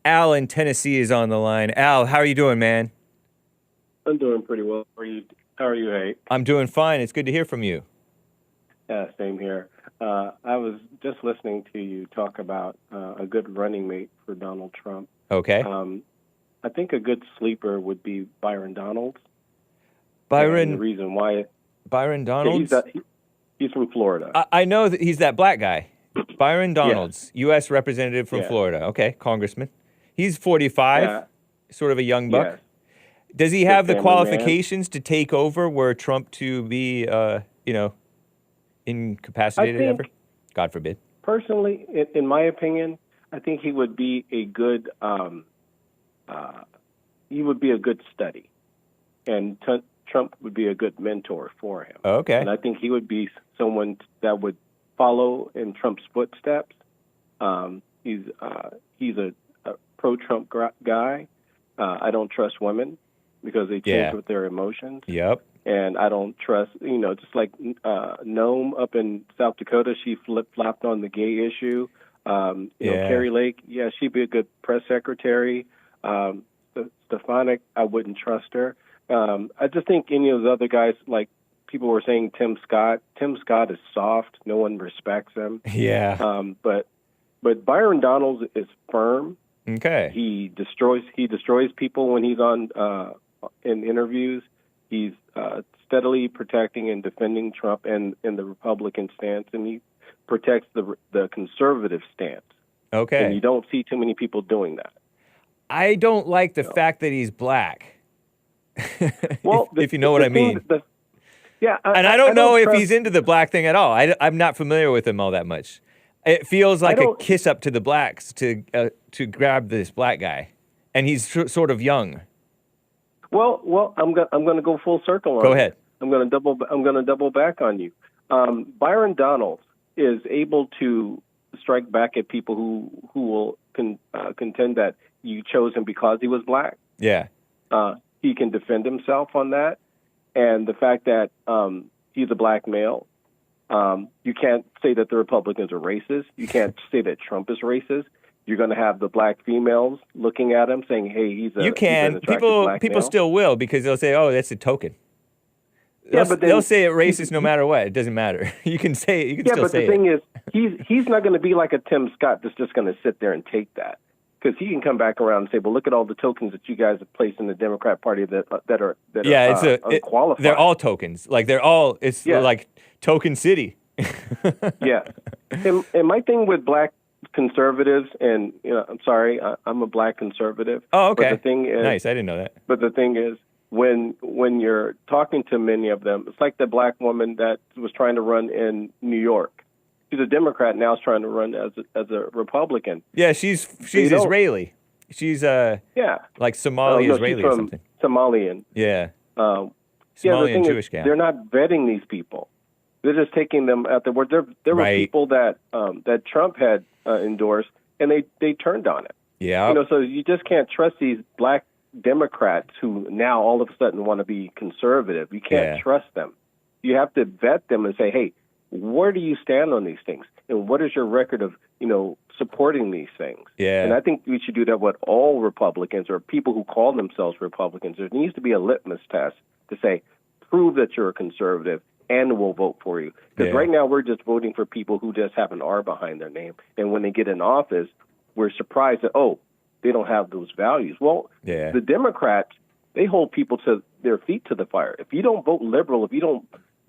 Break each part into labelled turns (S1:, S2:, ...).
S1: Al in Tennessee is on the line. Al, how are you doing, man?
S2: I'm doing pretty well. How are you, Hake?
S1: I'm doing fine. It's good to hear from you.
S2: Yeah, same here. I was just listening to you talk about a good running mate for Donald Trump.
S1: Okay.
S2: Um, I think a good sleeper would be Byron Donalds, and the
S1: Byron
S2: reason why,
S1: Byron
S2: yeah,
S1: Donalds?
S2: he's from Florida.
S1: I know that he's that black guy. Byron
S2: Yes,
S1: Donalds, U.S. representative from
S2: yes,
S1: Florida. Okay, congressman. He's 45,
S2: yeah,
S1: sort of a young buck.
S2: yes.
S1: Does he
S2: Good
S1: have the
S2: family man.
S1: qualifications to take over were Trump to be,
S2: I
S1: incapacitated ever?
S2: think
S1: God forbid.
S2: personally, in my opinion, I think he would be a good uh, study, and Trump would be a good mentor for him.
S1: Okay.
S2: And I think he would be someone that would follow in Trump's footsteps. He's a pro-Trump guy. I don't trust women because they change
S1: Yeah.
S2: with their emotions.
S1: Yep.
S2: And I don't trust, just like Nome up in South Dakota, she flip-flopped on the gay issue.
S1: Yeah.
S2: Carrie Lake, yeah, she'd be a good press secretary. Stefanik, I wouldn't trust her. I just think any of the other guys, like people were saying Tim Scott. Tim Scott is soft. No one respects him.
S1: Yeah.
S2: But Byron Donalds is firm.
S1: Okay.
S2: He destroys people when he's on in interviews. He's steadily protecting and defending Trump and the Republican stance, and he protects the conservative stance.
S1: Okay.
S2: And you don't see too many people doing that.
S1: I don't like the fact that he's black.
S2: Well,
S1: if you know what I mean.
S2: Yeah,
S1: And I don't know if he's into the black thing at all. I'm not familiar with him all that much. It feels like a kiss up to the blacks to grab this black guy, and he's sort of young.
S2: Well, I'm going to go full circle on
S1: Go
S2: it.
S1: ahead.
S2: I'm going to double back on you. Byron Donalds is able to strike back at people who will contend that you chose him because he was black.
S1: Yeah.
S2: He can defend himself on that, and the fact that he's a black male. You can't say that the Republicans are racist. You can't say that Trump is racist. You're going to have the black females looking at him saying, "Hey, he's an attractive black
S1: people
S2: male."
S1: still will because they'll say, "Oh, that's a token." They'll say it racist no matter what. It doesn't matter. You can say it. You can still say it.
S2: Yeah, but the thing is, he's not going to be like a Tim Scott that's just going to sit there and take that, because he can come back around and say, "Well, look at all the tokens that you guys have placed in the Democrat Party that are unqualified."
S1: They're all tokens. Like it's like Token City.
S2: Yeah, and my thing with black conservatives, and I'm sorry, I'm a black conservative.
S1: Oh, okay.
S2: But the thing is,
S1: nice. I didn't know that.
S2: But the thing is, when you're talking to many of them, it's like the black woman that was trying to run in New York. She's a Democrat now, is trying to run as a Republican.
S1: Yeah, she's Israeli. She's like Somali Israeli or something.
S2: Somalian.
S1: Yeah.
S2: Somalian
S1: Jewish gal.
S2: They're not vetting these people. They're just taking them at their word. There were people that Trump had endorsed, and they turned on it.
S1: Yeah.
S2: So you just can't trust these black Democrats who now all of a sudden want to be conservative. You can't trust them. You have to vet them and say, hey, where do you stand on these things? And what is your record of, supporting these things?
S1: Yeah.
S2: And I think we should do that with all Republicans or people who call themselves Republicans. There needs to be a litmus test to say, prove that you're a conservative and we'll vote for you. Because right now we're just voting for people who just have an R behind their name. And when they get in office, we're surprised that, they don't have those values. Well, the Democrats, they hold people to their feet to the fire. If you don't vote liberal, if you don't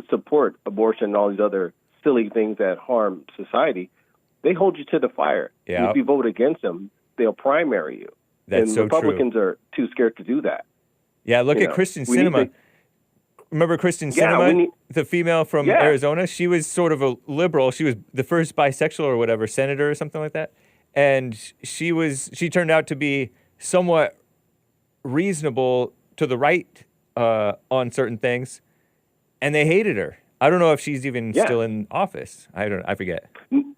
S2: support abortion and all these other silly things that harm society, they hold you to the fire.
S1: Yeah.
S2: And if you vote against them, they'll primary you.
S1: That's
S2: and
S1: so
S2: Republicans
S1: true.
S2: are too scared to do that.
S1: Yeah, look at Kristen Sinema. Remember Kristen Sinema, the female from Arizona? She was sort of a liberal. She was the first bisexual or whatever, senator or something like that. And she turned out to be somewhat reasonable to the right on certain things, and they hated her. I don't know if she's even still in office. I forget.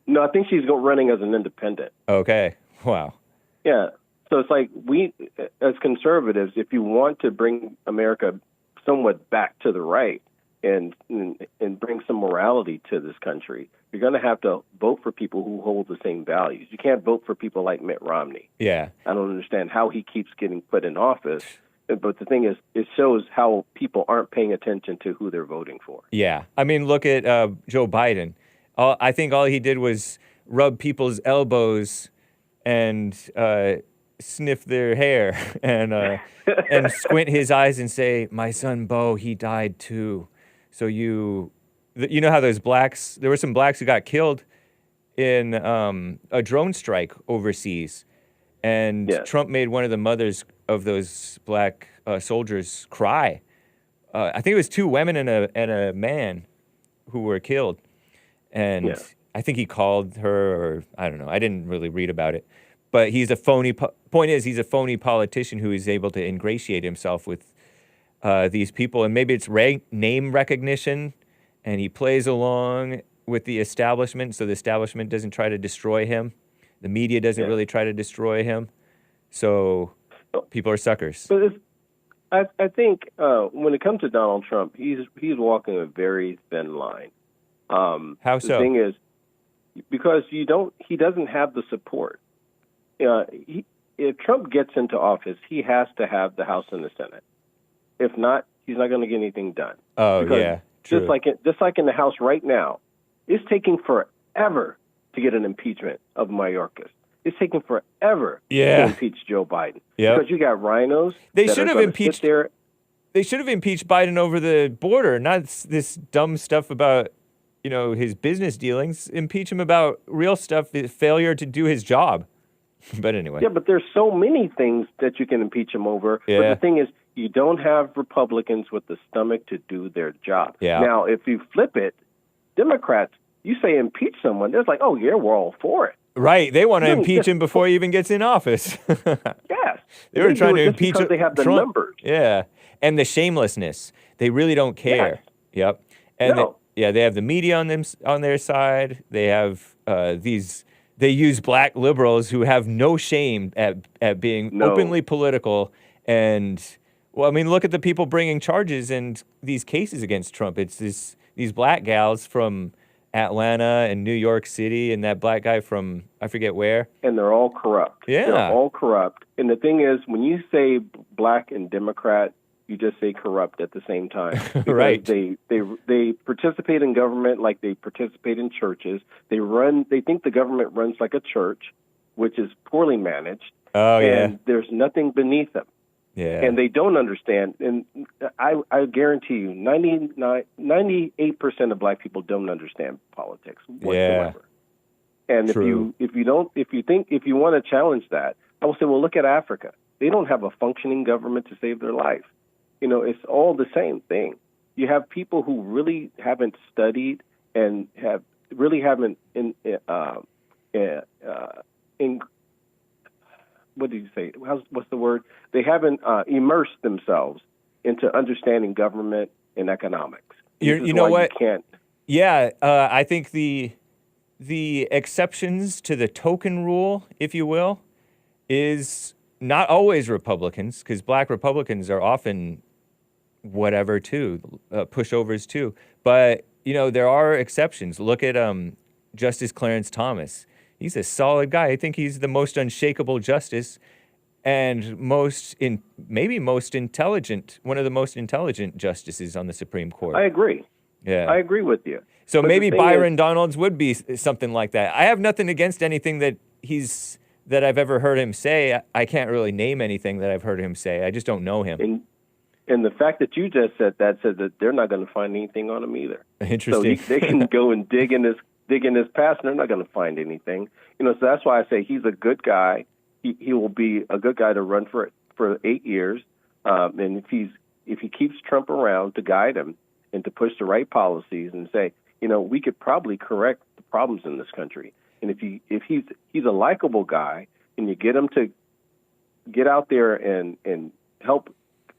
S2: No, I think she's running as an independent.
S1: Okay. Wow.
S2: Yeah. So it's like we, as conservatives, if you want to bring America somewhat back to the right, and bring some morality to this country, you're going to have to vote for people who hold the same values. You can't vote for people like Mitt Romney.
S1: Yeah.
S2: I don't understand how he keeps getting put in office. But the thing is, it shows how people aren't paying attention to who they're voting for.
S1: Yeah. I mean, look at Joe Biden. I think all he did was rub people's elbows and sniff their hair and squint his eyes and say, "My son Bo, he died too." So you know how there were some blacks who got killed in a drone strike overseas, and
S2: Yes.
S1: Trump made one of the mothers of those black soldiers cry. I think it was two women and a man who were killed, and I think he called her, or I don't know. I didn't really read about it, but he's a phony. Point is, he's a phony politician who is able to ingratiate himself with these people, and maybe it's name recognition, and he plays along with the establishment, so the establishment doesn't try to destroy him. The media doesn't really try to destroy him, so people are suckers.
S2: But I think when it comes to Donald Trump, he's walking a very thin line.
S1: How so?
S2: The thing is, because he doesn't have the support. If Trump gets into office, he has to have the House and the Senate. If not, he's not going to get anything done.
S1: Oh, yeah, true.
S2: Just like in the House right now, it's taking forever to get an impeachment of Mayorkas. It's taking forever to impeach Joe Biden.
S1: Yep.
S2: Because you got rhinos.
S1: They should have impeached. They should have impeached Biden over the border, not this dumb stuff about his business dealings. Impeach him about real stuff, the failure to do his job. But anyway.
S2: Yeah, but there's so many things that you can impeach him over. Yeah. But the thing is, you don't have Republicans with the stomach to do their job.
S1: Yeah.
S2: Now, if you flip it, Democrats, you say impeach someone, they're like, oh, yeah, we're all for it.
S1: Right. They want to impeach him before he even gets in office.
S2: Yes.
S1: They were trying to impeach him.
S2: They have the
S1: Trump.
S2: numbers.
S1: Yeah. And the shamelessness. They really don't care.
S2: Yes.
S1: Yep. And
S2: no.
S1: they have the media on their side. They have they use black liberals who have no shame at being openly political. And, well, I mean, look at the people bringing charges and these cases against Trump. It's these black gals from Atlanta and New York City and that black guy from I forget where.
S2: And they're all corrupt.
S1: Yeah.
S2: They're all corrupt. And the thing is, when you say black and Democrat, you just say corrupt at the same time.
S1: Right.
S2: They participate in government like they participate in churches. They think the government runs like a church, which is poorly managed.
S1: Oh, yeah.
S2: And there's nothing beneath them.
S1: Yeah.
S2: And they don't understand. And I guarantee you, 98% of black people don't understand politics whatsoever.
S1: Yeah.
S2: And
S1: True.
S2: if you want to challenge that, I will say, well, look at Africa. They don't have a functioning government to save their life. It's all the same thing. You have people who really haven't studied and haven't what did you say? What's the word? They haven't immersed themselves into understanding government and economics.
S1: You know what?
S2: You can't.
S1: Yeah, I think the exceptions to the token rule, if you will, is not always Republicans, because black Republicans are often whatever too, pushovers too. But there are exceptions. Look at Justice Clarence Thomas. He's a solid guy. I think he's the most unshakable justice and maybe most intelligent, one of the most intelligent justices on the Supreme Court.
S2: I agree.
S1: Yeah.
S2: I agree with you.
S1: So maybe Byron Donalds would be something like that. I have nothing against anything that I've ever heard him say. I can't really name anything that I've heard him say. I just don't know him.
S2: And the fact that you just said that they're not going to find anything on him either.
S1: Interesting.
S2: So they can go and dig in his past, and they're not going to find anything. So that's why I say he's a good guy. He will be a good guy to run for 8 years. And if he keeps Trump around to guide him and to push the right policies and say, we could probably correct the problems in this country. And if he's a likable guy, and you get him to get out there and help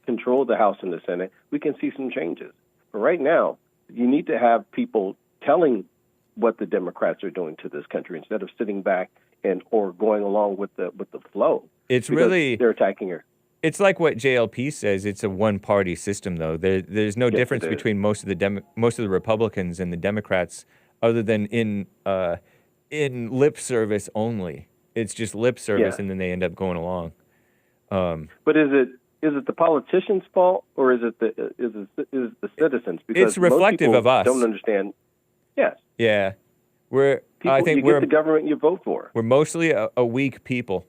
S2: control the House and the Senate, we can see some changes. But right now, you need to have people telling what the Democrats are doing to this country instead of sitting back or going along with the flow.
S1: It's really
S2: they're attacking her.
S1: It's like what JLP says. It's a one-party system, though. There's no difference between most of the Republicans and the Democrats, other than in lip service only. It's just lip service, and then they end up going along.
S2: But is it the politicians' fault, or is it the citizens? Because
S1: it's reflective of us.
S2: Don't understand. Yes.
S1: Yeah. You get
S2: the government you vote for.
S1: We're mostly a weak people.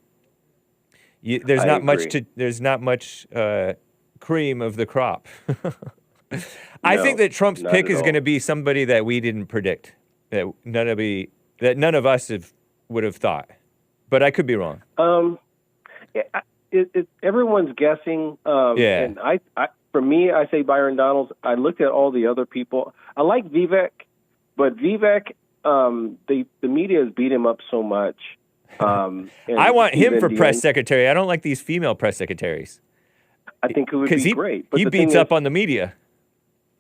S1: There's not much cream of the crop. I think that Trump's pick is going to be somebody that we didn't predict, that none of us would have thought. But I could be wrong.
S2: Everyone's guessing. And for me, I say Byron Donalds. I looked at all the other people. I like Vivek, but Vivek, the media has beat him up so much.
S1: I want him for press secretary. I don't like these female press secretaries.
S2: I think it would be great. But
S1: he beats up on the media.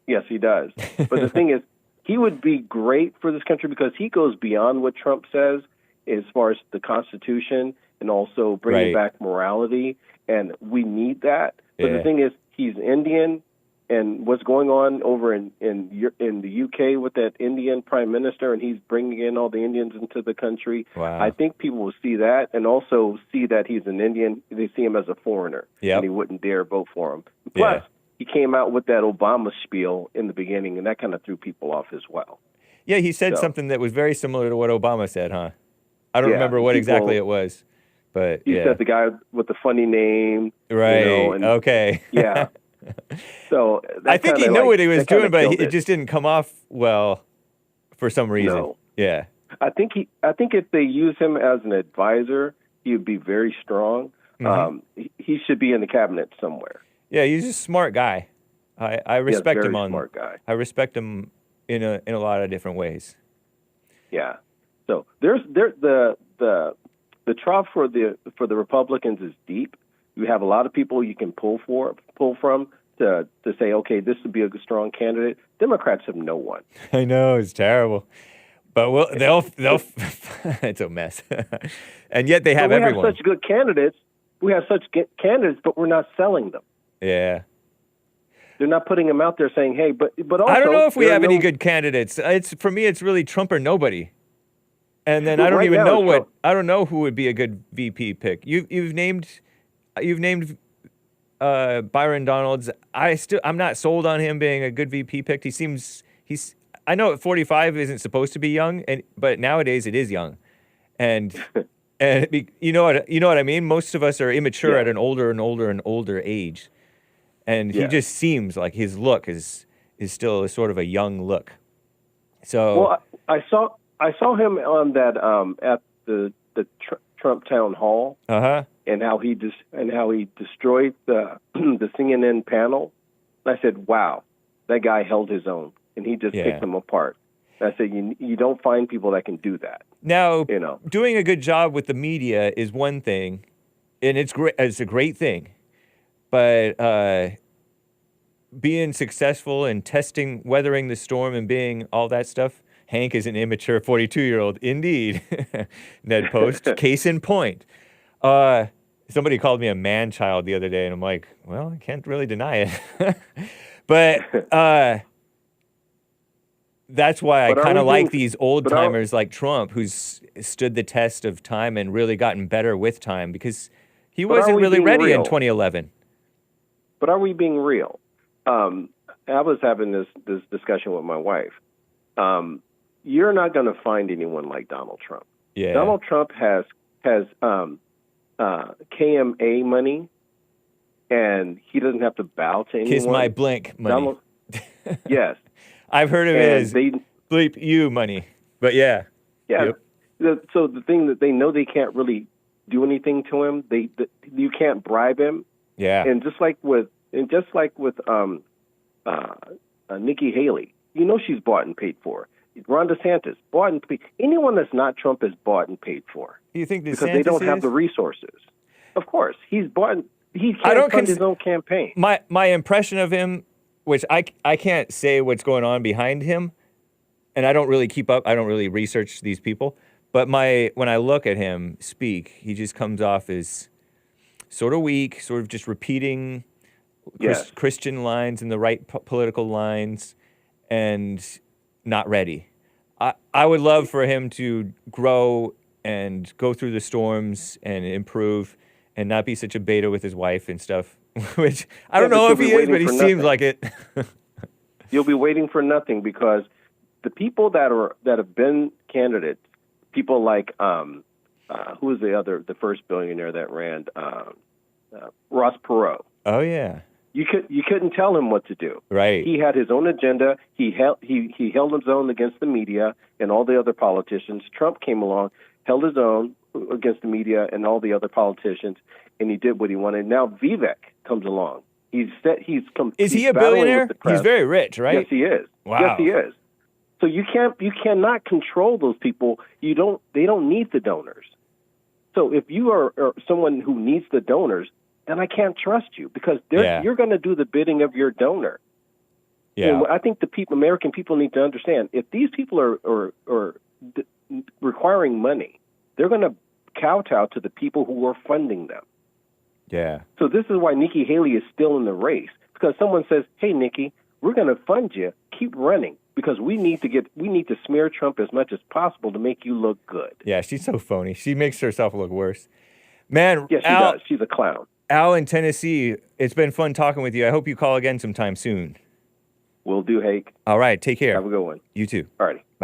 S2: Yes, he does. But the thing is, he would be great for this country because he goes beyond what Trump says as far as the Constitution and also bringing back morality. And we need that. But the thing is, he's Indian. And what's going on over in the UK with that Indian prime minister, and he's bringing in all the Indians into the country.
S1: Wow.
S2: I think people will see that and also see that he's an Indian. They see him as a foreigner, and he wouldn't dare vote for him. Plus, he came out with that Obama spiel in the beginning, and that kind of threw people off as well.
S1: Yeah, he said something that was very similar to what Obama said, huh? I don't remember what exactly it was, but
S2: he said the guy with the funny name.
S1: Right, okay.
S2: Yeah. So
S1: I think he knew what he was doing, but it just didn't come off well for some reason.
S2: No.
S1: Yeah.
S2: I think if they use him as an advisor, he would be very strong. Mm-hmm. He should be in the cabinet somewhere.
S1: Yeah, he's a smart guy. I respect him
S2: smart guy.
S1: I respect him in a lot of different ways.
S2: Yeah. So there's the trough for the Republicans is deep. You have a lot of people you can pull from to say, okay, this would be a strong candidate. Democrats have no one.
S1: I know, it's terrible, but they'll it's a mess, and yet they have everyone.
S2: We have such good candidates. But we're not selling them.
S1: Yeah,
S2: they're not putting them out there saying, hey, but also,
S1: I don't know if we have any good candidates. For me, it's really Trump or nobody. And then I don't even know I don't know who would be a good VP pick. You've named Byron Donalds. I'm not sold on him being a good VP pick. I know at 45 isn't supposed to be young, but nowadays it is young, and you know what I mean. Most of us are immature at an older and older and older age, and he just seems like his look is still sort of a young look. So
S2: I saw him on that at the Trump town hall. And how he destroyed the CNN panel. And I said, "Wow, that guy held his own, and he just picked them apart." And I said, "You don't find people that can do that."
S1: Now, doing a good job with the media is one thing, and it's great. It's a great thing, but being successful and weathering the storm, and being all that stuff. Hank is an immature 42-year-old, indeed. Ned Post, case in point. Somebody called me a man-child the other day, and I'm like, well, I can't really deny it. But that's why I kind of like these old-timers like Trump, who's stood the test of time and really gotten better with time, because he wasn't really ready in 2011.
S2: But are we being real? I was having this discussion with my wife. You're not going to find anyone like Donald Trump.
S1: Yeah.
S2: Donald Trump has KMA money, and he doesn't have to bow to anyone.
S1: Kiss my blink money.
S2: Yes.
S1: I've heard of it as bleep you money, but yeah.
S2: Yeah. Yep. So the thing that they know they can't really do anything to him. You can't bribe him.
S1: Yeah.
S2: And just like with Nikki Haley, she's bought and paid for. Ron DeSantis, bought and paid. Anyone that's not Trump is bought and paid for.
S1: You think DeSantis
S2: because they don't have the resources? Of course, he's bought. He can't fund his own campaign.
S1: My impression of him, which I can't say what's going on behind him, and I don't really keep up. I don't really research these people. But when I look at him speak, he just comes off as sort of weak, sort of just repeating Christian lines and the right political lines, and not ready. I would love for him to grow and go through the storms and improve and not be such a beta with his wife and stuff, which I don't know if he is, but he seems like it.
S2: You'll be waiting for nothing, because the people that have been candidates, people like who was the first billionaire that ran, Ross Perot.
S1: Oh yeah.
S2: You couldn't tell him what to do.
S1: Right.
S2: He had his own agenda. He held his own against the media and all the other politicians. Trump came along, held his own against the media and all the other politicians, and he did what he wanted. Now Vivek comes along. Is he
S1: a billionaire? He's very rich, right?
S2: Yes, he is.
S1: Wow.
S2: Yes, he is. So you cannot control those people. They don't need the donors. So if you are someone who needs the donors, then I can't trust you, because you're going to do the bidding of your donor.
S1: Yeah.
S2: And I think American people need to understand, if these people are requiring money, they're going to kowtow to the people who are funding them.
S1: Yeah.
S2: So this is why Nikki Haley is still in the race, because someone says, "Hey, Nikki, we're going to fund you. Keep running, because we need to smear Trump as much as possible to make you look good."
S1: Yeah, she's so phony. She makes herself look worse. Man,
S2: yes, she does. She's a clown.
S1: Al in Tennessee, it's been fun talking with you. I hope you call again sometime soon.
S2: Will do, Hake.
S1: All right, take care.
S2: Have a good one.
S1: You too.
S2: All righty.